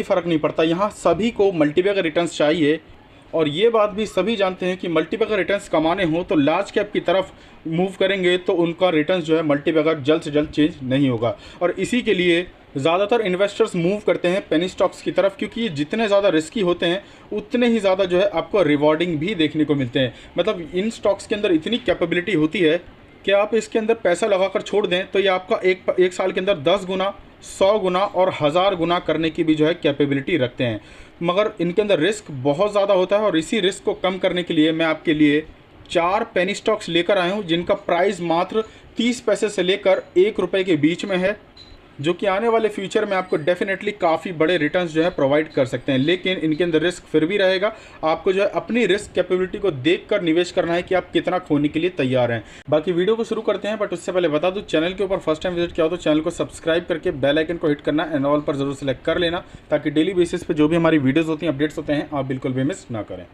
फ़र्क नहीं पड़ता, यहाँ सभी को मल्टीबैगर रिटर्न्स चाहिए। और ये बात भी सभी जानते हैं कि मल्टीबैगर रिटर्न्स कमाने हों तो लार्ज कैप की तरफ मूव करेंगे तो उनका रिटर्न्स जो है मल्टीबैगर जल्द से जल्द चेंज नहीं होगा। और इसी के लिए ज़्यादातर इन्वेस्टर्स मूव करते हैं पेनी स्टॉक्स की तरफ, क्योंकि ये जितने ज़्यादा रिस्की होते हैं उतने ही ज़्यादा जो है आपको रिवॉर्डिंग भी देखने को मिलते हैं। मतलब इन स्टॉक्स के अंदर इतनी कैपेबिलिटी होती है कि आप इसके अंदर पैसा लगाकर छोड़ दें तो ये आपका एक साल के अंदर 10 गुना, 100 गुना और 1000 गुना करने की भी जो है कैपेबिलिटी रखते हैं। मगर इनके अंदर रिस्क बहुत ज़्यादा होता है और इसी रिस्क को कम करने के लिए मैं आपके लिए 4 पेनी स्टॉक्स लेकर आया हूँ जिनका प्राइस मात्र 30 पैसे से लेकर 1 रुपये के बीच में है, जो कि आने वाले फ्यूचर में आपको डेफिनेटली काफ़ी बड़े रिटर्न्स जो है प्रोवाइड कर सकते हैं। लेकिन इनके अंदर रिस्क फिर भी रहेगा। आपको जो है अपनी रिस्क कैपेबिलिटी को देखकर निवेश करना है कि आप कितना खोने के लिए तैयार हैं। बाकी वीडियो को शुरू करते हैं, बट उससे पहले बता दूं, चैनल के ऊपर फर्स्ट टाइम विजिट किया हो तो चैनल को सब्सक्राइब करके बेल आइकन को हिट करना एंड ऑल पर जरूर सेलेक्ट कर लेना, ताकि डेली बेसिस पे जो भी हमारी वीडियोज़ होती हैं, अपडेट्स होते हैं, आप बिल्कुल भी मिस ना करें।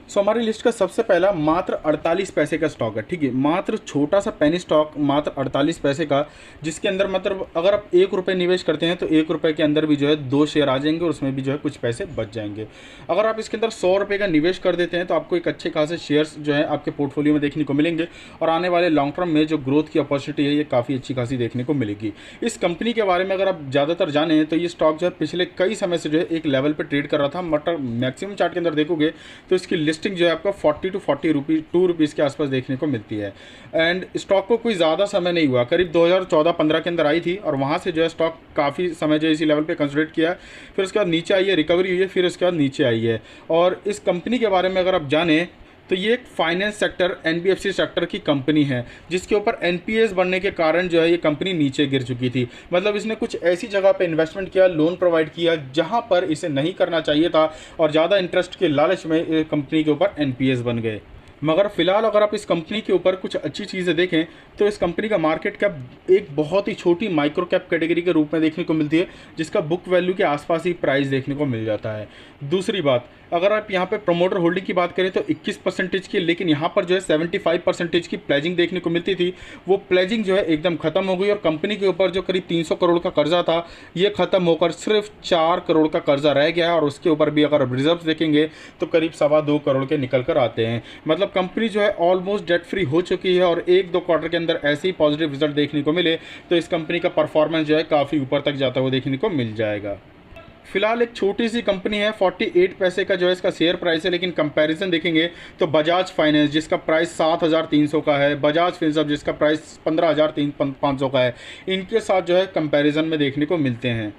सो हमारी लिस्ट का सबसे पहला मात्र 48 पैसे का स्टॉक है। ठीक है, मात्र छोटा सा पेनी स्टॉक, मात्र 48 पैसे का, जिसके अंदर मतलब अगर आप 1 रुपये निवेश करते हैं तो 1 रुपये के अंदर भी जो है 2 शेयर आ जाएंगे और उसमें भी जो है कुछ पैसे बच जाएंगे। अगर आप इसके अंदर 100 रुपये का निवेश कर देते हैं तो आपको एक अच्छे खासे शेयर्स जो है आपके पोर्टफोलियो में देखने को मिलेंगे और आने वाले लॉन्ग टर्म में जो ग्रोथ की अपॉर्चुनिटी है ये काफ़ी अच्छी खासी देखने को मिलेगी। इस कंपनी के बारे में अगर आप ज़्यादातर जानें तो ये स्टॉक जो है पिछले कई समय से जो है एक लेवल पर ट्रेड कर रहा था। मतलब मैक्सिमम चार्ट के अंदर देखोगे तो इसकी लिस्टिंग जो है आपका 40 to 40 रुपीज़, 2 रुपीज़ के आसपास देखने को मिलती है। एंड स्टॉक को कोई ज़्यादा समय नहीं हुआ, करीब 2014-15 के अंदर आई थी और वहाँ से जो है स्टॉक काफ़ी समय जो है इसी लेवल पे कंसोलिडेट किया, फिर उसके बाद नीचे आई है, रिकवरी हुई है, फिर उसके बाद नीचे आई है। और इस कंपनी के बारे में अगर आप जानें तो ये एक फाइनेंस सेक्टर, एनबीएफसी सेक्टर की कंपनी है, जिसके ऊपर एनपीएस बढ़ने के कारण जो है ये कंपनी नीचे गिर चुकी थी। मतलब इसने कुछ ऐसी जगह पे इन्वेस्टमेंट किया, लोन प्रोवाइड किया जहां पर इसे नहीं करना चाहिए था और ज़्यादा इंटरेस्ट के लालच में ये कंपनी के ऊपर एनपीएस बन गए। मगर फिलहाल अगर आप इस कंपनी के ऊपर कुछ अच्छी चीज़ें देखें तो इस कंपनी का मार्केट कैप एक बहुत ही छोटी माइक्रो कैप कैटेगरी के रूप में देखने को मिलती है, जिसका बुक वैल्यू के आसपास ही प्राइस देखने को मिल जाता है। दूसरी बात, अगर आप यहाँ पे प्रमोटर होल्डिंग की बात करें तो 21% की, लेकिन यहाँ पर जो है 75% की प्लेजिंग देखने को मिलती थी। वो प्लेजिंग जो है एकदम खत्म हो गई और कंपनी के ऊपर जो करीब 300 करोड़ का कर्जा था ये खत्म होकर सिर्फ 4 करोड़ का कर्जा रह गया है और उसके ऊपर भी अगर आप रिजर्व देखेंगे तो करीब 2.25 करोड़ के निकल कर आते हैं। मतलब कंपनी जो है ऑलमोस्ट डेट फ्री हो चुकी है और 1-2 क्वार्टर के अंदर ऐसे ही पॉजिटिव रिजल्ट देखने को मिले तो इस कंपनी का परफॉर्मेंस जो है काफ़ी ऊपर तक जाता हुआ देखने को मिल जाएगा। फिलहाल एक छोटी सी कंपनी है, 48 पैसे का जो है इसका शेयर प्राइस है, लेकिन कंपैरिजन देखेंगे तो बजाज फाइनेंस जिसका प्राइस 7,300 का है, बजाज फिनसर्व जिसका प्राइस 15,500 का है, इनके साथ जो है कंपैरिजन में देखने को मिलते हैं।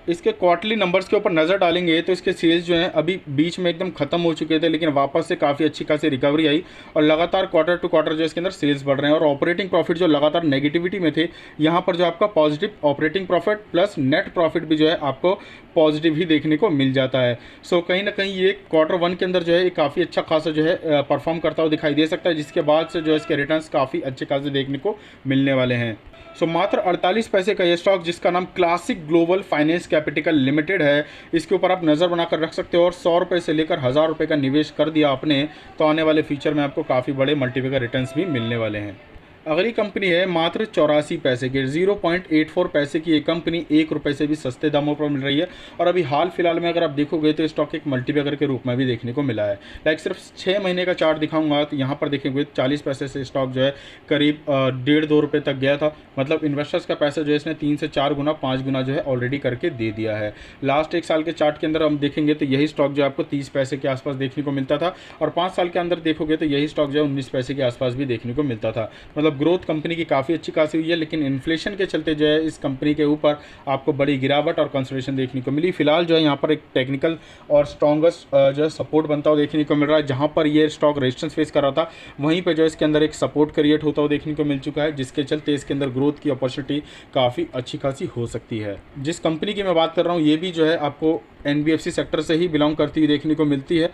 इसके क्वार्टरली नंबर्स के ऊपर नज़र डालेंगे तो इसके सेल्स जो हैं अभी बीच में एकदम ख़त्म हो चुके थे, लेकिन वापस से काफ़ी अच्छी खासी रिकवरी आई और लगातार क्वार्टर टू क्वार्टर जो इसके अंदर सेल्स बढ़ रहे हैं। और ऑपरेटिंग प्रॉफिट जो लगातार नेगेटिविटी में थे, यहाँ पर जो आपका positive operating profit plus net profit भी जो है आपको पॉजिटिव ही देखने को मिल जाता है। सो कहीं ना कहीं ये Q1 के अंदर जो है काफ़ी अच्छा खासा जो है परफॉर्म करता हुआ दिखाई दे सकता है, जिसके बाद से जो है इसके रिटर्न्स काफ़ी अच्छे खासे देखने को मिलने वाले हैं। सो मात्र 48 पैसे का ये स्टॉक जिसका नाम classic global finance capital limited है, इसके ऊपर आप नज़र बनाकर रख सकते हो और 100 रुपये से लेकर 1000 रुपये का निवेश कर दिया आपने तो आने वाले फ्यूचर में आपको काफ़ी बड़े मल्टीपल रिटर्न्स भी मिलने वाले हैं। अगली कंपनी है मात्र 84 पैसे की, 0.84 पैसे की ये कंपनी 1 रुपये से भी सस्ते दामों पर मिल रही है और अभी हाल फिलहाल में अगर आप देखोगे तो स्टॉक एक मल्टीबैगर के रूप में भी देखने को मिला है। लाइक सिर्फ 6 महीने का चार्ट दिखाऊंगा तो यहाँ पर देखेंगे 40 पैसे से स्टॉक जो है करीब 1.5-2 रुपये तक गया था। मतलब इन्वेस्टर्स का पैसा जो है इसने 3 से 4 गुना 5 गुना जो है ऑलरेडी करके दे दिया है। लास्ट 1 साल के चार्ट के अंदर हम देखेंगे तो यही स्टॉक जो आपको 30 पैसे के आसपास देखने को मिलता था और 5 साल के अंदर देखोगे तो यही स्टॉक जो है 19 पैसे के आसपास भी देखने को मिलता था। मतलब ग्रोथ कंपनी की काफ़ी अच्छी खासी हुई है, लेकिन इन्फ्लेशन के चलते जो है इस कंपनी के ऊपर आपको बड़ी गिरावट और कंसोलिडेशन देखने को मिली। फिलहाल जो है यहाँ पर एक टेक्निकल और स्ट्रॉन्गेस्ट जो है सपोर्ट बनता हुआ देखने को मिल रहा है। जहाँ पर ये स्टॉक रेजिस्टेंस फेस कर रहा था वहीं पर जो है इसके अंदर एक सपोर्ट क्रिएट होता हुआ देखने को मिल चुका है, जिसके चलते इसके अंदर ग्रोथ की अपॉर्चुनिटी काफ़ी अच्छी खासी हो सकती है। जिस कंपनी की मैं बात कर रहा हूँ ये भी जो है आपको एनबीएफसी सेक्टर से ही बिलोंग करती हुई देखने को मिलती है।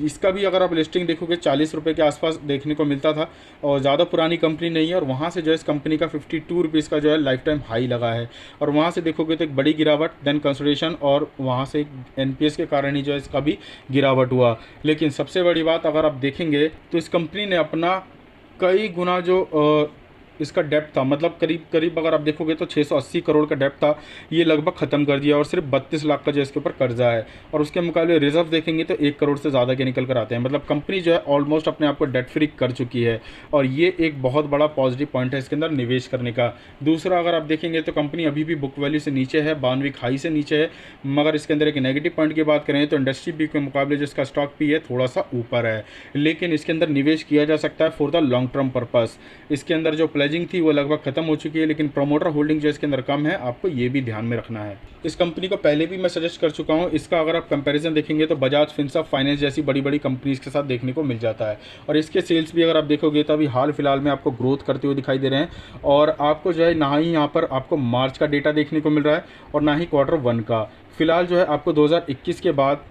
इसका भी अगर आप लिस्टिंग देखोगे 40 रुपये के आसपास देखने को मिलता था और ज़्यादा पुरानी कंपनी नहीं है और वहाँ से जो है इस कंपनी का 52 रुपीज़ का जो है लाइफ टाइम हाई लगा है और वहाँ से देखोगे तो एक बड़ी गिरावट, देन कंसोलिडेशन और वहाँ से एनपीएस के कारण ही जो है इसका भी गिरावट हुआ। लेकिन सबसे बड़ी बात अगर आप देखेंगे तो इस कंपनी ने अपना कई गुना जो इसका डेप्थ था, मतलब करीब करीब अगर आप देखोगे तो 680 करोड़ का डेप्थ था, ये लगभग ख़त्म कर दिया और सिर्फ 32 लाख का जो इसके ऊपर कर्जा है। और उसके मुकाबले रिजर्व देखेंगे तो 1 करोड़ से ज़्यादा के निकल कर आते हैं। मतलब कंपनी जो है ऑलमोस्ट अपने आप को डेट फ्री कर चुकी है और ये एक बहुत बड़ा पॉजिटिव पॉइंट है इसके अंदर निवेश करने का। दूसरा अगर आप देखेंगे तो कंपनी अभी भी बुक वैल्यू से नीचे है, 92 हाई से नीचे है, मगर इसके अंदर एक नेगेटिव पॉइंट की बात करें तो इंडस्ट्री पी के मुकाबले जो इसका स्टॉक पी है थोड़ा सा ऊपर है, लेकिन इसके अंदर निवेश किया जा सकता है for the long term purpose. इसके अंदर जो प्लेजिंग थी वो लगभग खत्म हो चुकी है, लेकिन प्रोमोटर होल्डिंग जो इसके अंदर कम है, आपको ये भी ध्यान में रखना है। इस कंपनी को पहले भी मैं सजेस्ट कर चुका हूँ, इसका अगर आप कंपैरिजन देखेंगे तो बजाज फिनसर्व फाइनेंस जैसी बड़ी बड़ी कंपनीज के साथ देखने को मिल जाता है। और इसके सेल्स भी अगर आप देखोगे तो अभी हाल फिलहाल में आपको ग्रोथ करते हुए दिखाई दे रहे हैं। और आपको जो है ना ही यहाँ पर आपको मार्च का डेटा देखने को मिल रहा है और ना ही Q1 का। फिलहाल जो है आपको 2021 के बाद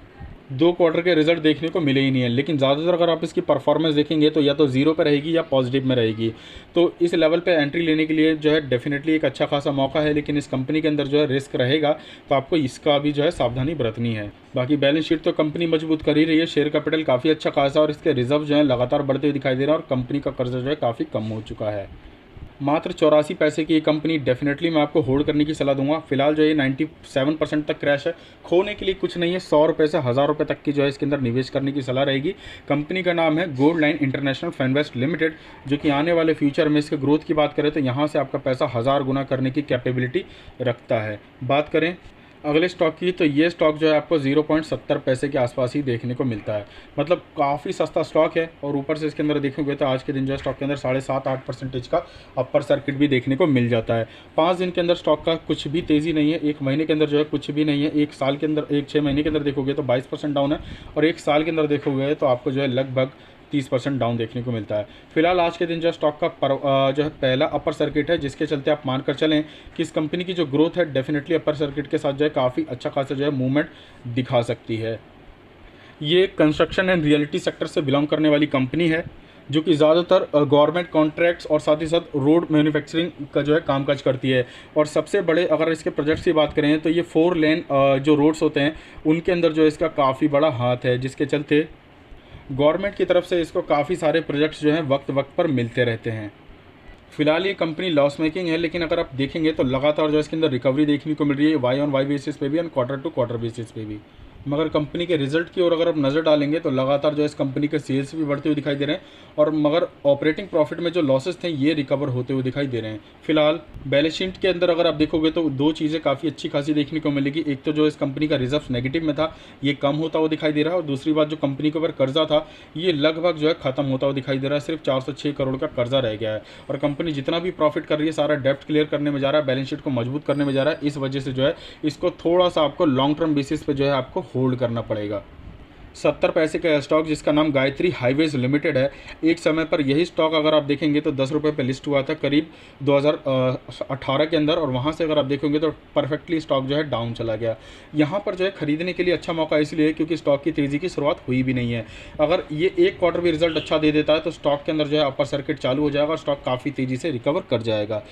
2 क्वार्टर के रिजल्ट देखने को मिले ही नहीं है, लेकिन ज़्यादातर अगर आप इसकी परफॉर्मेंस देखेंगे तो या तो जीरो पे रहेगी या पॉजिटिव में रहेगी। तो इस लेवल पे एंट्री लेने के लिए जो है डेफिनेटली एक अच्छा खासा मौका है, लेकिन इस कंपनी के अंदर जो है रिस्क रहेगा, तो आपको इसका भी जो है सावधानी बरतनी है। बाकी बैलेंस शीट तो कंपनी मजबूत कर ही रही है, शेयर कैपिटल काफ़ी अच्छा खासा और इसके रिजर्व जो है लगातार बढ़ते हुए दिखाई दे रहा है और कंपनी का कर्जा जो है काफ़ी कम हो चुका है। मात्र 84 पैसे की ये कंपनी डेफिनेटली मैं आपको होल्ड करने की सलाह दूंगा। फिलहाल जो ये 97% तक क्रैश है, खोने के लिए कुछ नहीं है, 100 रुपये से 1000 रुपये तक की जो है इसके अंदर निवेश करने की सलाह रहेगी। कंपनी का नाम है गोल्ड लाइन इंटरनेशनल फाइनवेस्ट लिमिटेड, जो कि आने वाले फ्यूचर में इसके ग्रोथ की बात करें तो यहाँ से आपका पैसा 1000 गुना करने की कैपेबिलिटी रखता है। बात करें अगले स्टॉक की तो ये स्टॉक जो है आपको 0.70 पैसे के आसपास ही देखने को मिलता है, मतलब काफ़ी सस्ता स्टॉक है। और ऊपर से इसके अंदर देखोगे तो आज के दिन जो है स्टॉक के अंदर 7.5-8% का अपर सर्किट भी देखने को मिल जाता है। 5 दिन के अंदर स्टॉक का कुछ भी तेज़ी नहीं है, 1 महीने के अंदर जो है कुछ भी नहीं है, 1 साल के अंदर 6 महीने के अंदर देखोगे तो 22% डाउन है और 1 साल के अंदर देखोगे तो आपको जो है लगभग 30% डाउन देखने को मिलता है। फिलहाल आज के दिन जो स्टॉक का जो है पहला अपर सर्किट है, जिसके चलते आप मानकर चलें कि इस कंपनी की जो ग्रोथ है डेफिनेटली अपर सर्किट के साथ जो है काफ़ी अच्छा खासा जो है मूवमेंट दिखा सकती है। ये कंस्ट्रक्शन एंड रियलिटी सेक्टर से बिलोंग करने वाली कंपनी है, जो कि ज़्यादातर गवर्नमेंट कॉन्ट्रैक्ट्स और साथ ही साथ रोड मैन्युफैक्चरिंग का जो है कामकाज करती है। और सबसे बड़े अगर इसके प्रोजेक्ट्स की बात करें तो ये 4 लेन जो रोड्स होते हैं उनके अंदर जो है इसका काफ़ी बड़ा हाथ है, जिसके चलते गवर्नमेंट की तरफ से इसको काफ़ी सारे प्रोजेक्ट्स जो हैं वक्त वक्त पर मिलते रहते हैं। फिलहाल ये कंपनी लॉस मेकिंग है, लेकिन अगर आप देखेंगे तो लगातार जो इसके अंदर रिकवरी देखने को मिल रही है, वाई ऑन वाई बेसिस पे भी और क्वार्टर टू क्वार्टर बेसिस पे भी। मगर कंपनी के रिजल्ट की ओर अगर आप नज़र डालेंगे तो लगातार जो इस कंपनी के सेल्स भी बढ़ते हुए दिखाई दे रहे हैं और मगर ऑपरेटिंग प्रॉफिट में जो लॉसेस थे ये रिकवर होते हुए दिखाई दे रहे हैं। फिलहाल बैलेंस शीट के अंदर अगर आप देखोगे तो 2 चीज़ें काफ़ी अच्छी खासी देखने को मिलेगी। एक तो जो इस कंपनी का रिजर्व नेगेटिव में था ये कम होता हुआ दिखाई दे रहा है और दूसरी बात जो कंपनी के ऊपर कर्जा था ये लगभग जो है खत्म होता हुआ दिखाई दे रहा है, सिर्फ 406 करोड़ का कर्जा रह गया है। और कंपनी जितना भी प्रॉफिट कर रही है सारा डेप्ट क्लियर करने में जा रहा है, बैलेंस शीट को मजबूत करने में जा रहा है। इस वजह से जो है इसको थोड़ा सा आपको लॉन्ग टर्म बेसिस पे जो है आपको होल्ड करना पड़ेगा। 70 पैसे का स्टॉक जिसका नाम गायत्री हाईवेज लिमिटेड है, एक समय पर यही स्टॉक अगर आप देखेंगे तो 10 रुपये पे लिस्ट हुआ था करीब 2018 के अंदर और वहाँ से अगर आप देखेंगे तो परफेक्टली स्टॉक जो है डाउन चला गया। यहाँ पर जो है खरीदने के लिए अच्छा मौका इसलिए है क्योंकि स्टॉक की तेज़ी की शुरुआत हुई भी नहीं है। अगर ये एक क्वार्टर भी रिजल्ट अच्छा दे देता है तो स्टॉक के अंदर जो है अपर सर्किट चालू हो जाएगा और स्टॉक काफ़ी तेज़ी से रिकवर कर जाएगा।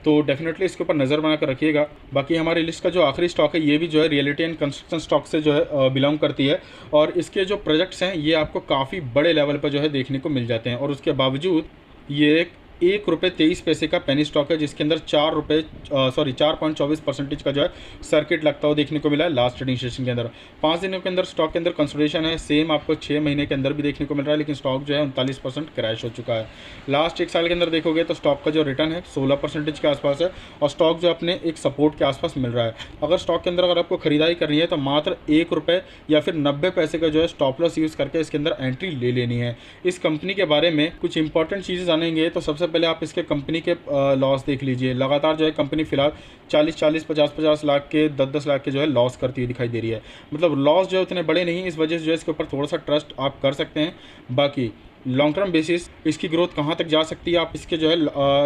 तो डेफिनेटली इसके ऊपर नज़र बना कर रखिएगा। बाकी हमारी लिस्ट का जो आखिरी स्टॉक है ये भी जो है रियलिटी एंड कंस्ट्रक्शन स्टॉक से जो है बिलोंग करती है और इसके जो प्रोजेक्ट्स हैं ये आपको काफ़ी बड़े लेवल पर जो है देखने को मिल जाते हैं और उसके बावजूद ये एक रुपये 23 पैसे का पेनी स्टॉक है जिसके अंदर 4.24% का जो है सर्किट लगता हुआ देखने को मिला है लास्ट ट्रेडिंग सेशन के अंदर। 5 दिनों के अंदर स्टॉक के अंदर कंसोलिडेशन है, सेम आपको 6 महीने के अंदर भी देखने को मिल रहा है, लेकिन स्टॉक जो है 39% क्रैश हो चुका है। लास्ट 1 साल के अंदर देखोगे तो स्टॉक का जो रिटर्न है 16% के आसपास है और स्टॉक जो अपने एक सपोर्ट के आसपास मिल रहा है। अगर स्टॉक के अंदर अगर आपको खरीदारी करनी है तो मात्र 1 रुपये या फिर 90 पैसे का जो है स्टॉप लॉस यूज़ करके इसके अंदर एंट्री ले लेनी है। इस कंपनी के बारे में कुछ इंपॉर्टेंट चीज़ें जानेंगे तो सबसे पहले आप इसके कंपनी के लॉस देख लीजिए। लगातार जो है कंपनी फिलहाल 40-40, 50-50 लाख के 10-10 लाख के जो है लॉस करती हुई दिखाई दे रही है। मतलब लॉस जो है उतने बड़े नहीं, इस वजह से जो है इसके ऊपर थोड़ा सा ट्रस्ट आप कर सकते हैं। बाकी लॉन्ग टर्म बेसिस इसकी ग्रोथ कहाँ तक जा सकती है आप इसके जो है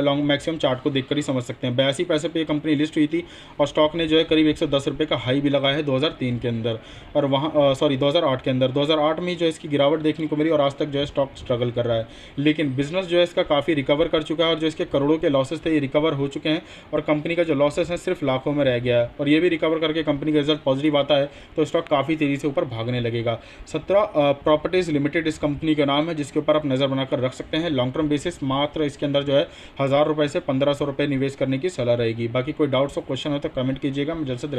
लॉन्ग मैक्सिमम चार्ट को देखकर ही समझ सकते हैं। 82 पैसे पे ये कंपनी लिस्ट हुई थी और स्टॉक ने जो है करीब 110 रुपये का हाई भी लगाया है 2003 के अंदर और वहाँ 2008 के अंदर। 2008 में जो है इसकी गिरावट देखने को मिली और आज तक जो है स्टॉक स्ट्रगल कर रहा है, लेकिन बिजनेस जो है इसका काफ़ी रिकवर कर चुका है और जो इसके करोड़ों के लॉसेस थे ये रिकवर हो चुके हैं और कंपनी का जो लॉसेस है सिर्फ लाखों में रह गया है और ये भी रिकवर करके कंपनी का रिजल्ट पॉजिटिव आता है तो स्टॉक काफ़ी तेज़ी से ऊपर भागने लगेगा। 17 प्रॉपर्टीज़ लिमिटेड इस कंपनी का नाम है जिसके ऊपर पर आप नज़र बनाकर रख सकते हैं। लॉन्ग टर्म बेसिस मात्र इसके अंदर जो है 1000 रुपये से 1500 रुपये निवेश करने की सलाह रहेगी। बाकी कोई डाउट्स और क्वेश्चन हो तो कमेंट कीजिएगा, मैं जल्द से